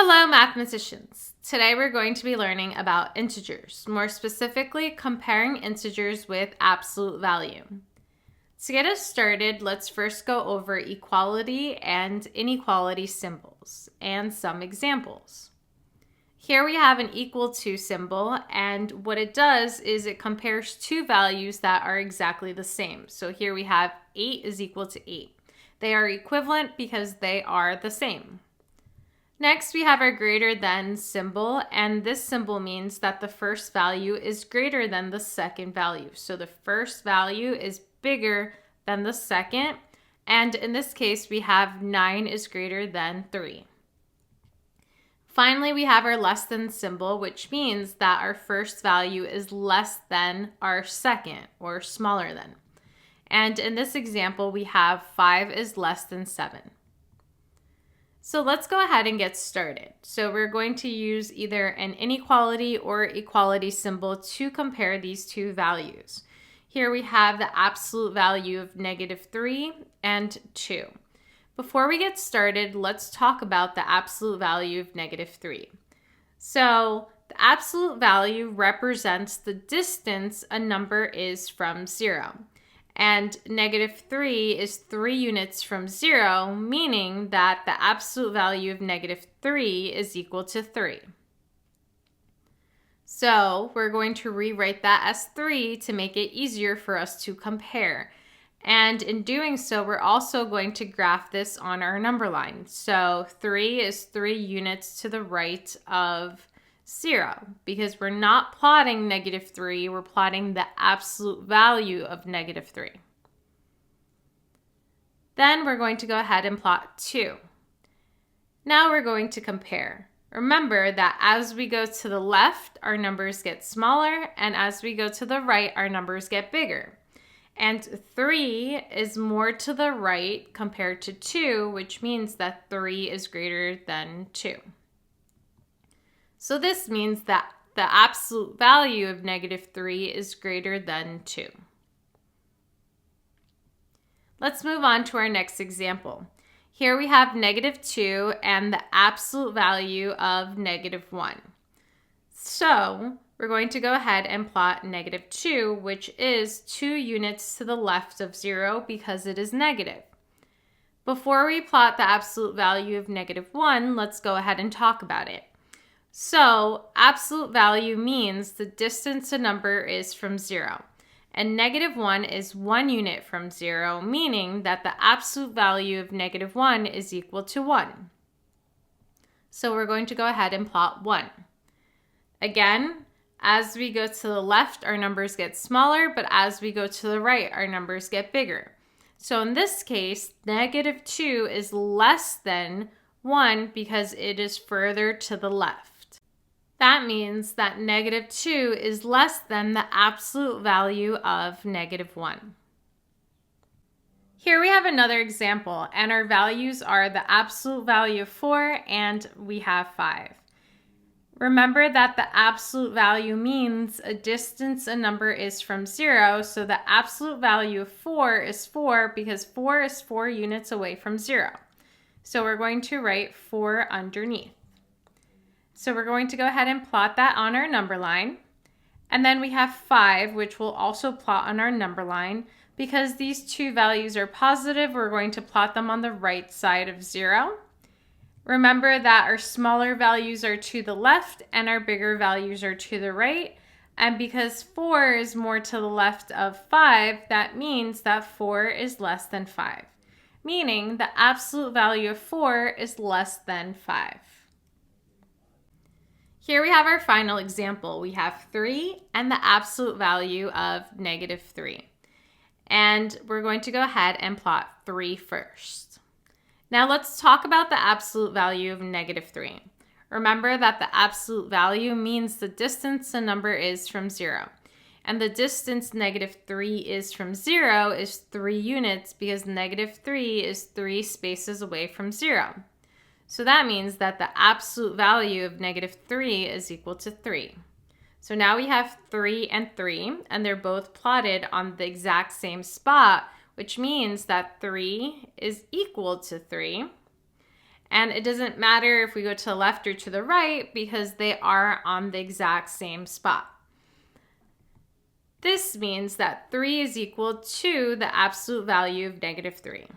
Hello, mathematicians. Today we're going to be learning about integers, more specifically comparing integers with absolute value. To get us started, let's first go over equality and inequality symbols and some examples. Here we have an equal to symbol, and what it does is it compares two values that are exactly the same. So here we have 8 is equal to 8. They are equivalent because they are the same. Next, we have our greater than symbol, and this symbol means that the first value is greater than the second value. So the first value is bigger than the second, and in this case, we have 9 is greater than 3. Finally, we have our less than symbol, which means that our first value is less than our second, or smaller than. And in this example, we have 5 is less than 7. So let's go ahead and get started. So we're going to use either an inequality or equality symbol to compare these two values. Here we have the absolute value of -3 and 2. Before we get started, let's talk about the absolute value of -3. So the absolute value represents the distance a number is from 0. And -3 is 3 units from 0, meaning that the absolute value of -3 is equal to 3. So we're going to rewrite that as 3 to make it easier for us to compare. And in doing so, we're also going to graph this on our number line. So 3 is 3 units to the right of 0, because we're not plotting -3, we're plotting the absolute value of -3. Then we're going to go ahead and plot 2. Now we're going to compare. Remember that as we go to the left, our numbers get smaller, and as we go to the right, our numbers get bigger. And 3 is more to the right compared to 2, which means that 3 is greater than 2. So this means that the absolute value of -3 is greater than 2. Let's move on to our next example. Here we have -2 and the absolute value of -1. So we're going to go ahead and plot -2, which is 2 units to the left of 0 because it is negative. Before we plot the absolute value of -1, let's go ahead and talk about it. So absolute value means the distance a number is from 0. And -1 is 1 unit from 0, meaning that the absolute value of -1 is equal to 1. So we're going to go ahead and plot 1. Again, as we go to the left, our numbers get smaller, but as we go to the right, our numbers get bigger. So in this case, -2 is less than 1 because it is further to the left. That means that -2 is less than the absolute value of -1. Here we have another example, and our values are the absolute value of 4 and we have 5. Remember that the absolute value means a distance a number is from 0, so the absolute value of 4 is 4 because 4 is 4 units away from 0. So we're going to write 4 underneath. So we're going to go ahead and plot that on our number line. And then we have 5, which we'll also plot on our number line. Because these two values are positive, we're going to plot them on the right side of 0. Remember that our smaller values are to the left and our bigger values are to the right. And because 4 is more to the left of 5, that means that 4 is less than 5. Meaning the absolute value of 4 is less than 5. Here we have our final example. We have 3 and the absolute value of -3. And we're going to go ahead and plot 3 first. Now let's talk about the absolute value of -3. Remember that the absolute value means the distance a number is from 0. And the distance -3 is from 0 is 3 units because -3 is 3 spaces away from 0. So that means that the absolute value of -3 is equal to 3. So now we have 3 and 3, and they're both plotted on the exact same spot, which means that 3 is equal to 3. And it doesn't matter if we go to the left or to the right because they are on the exact same spot. This means that 3 is equal to the absolute value of negative 3.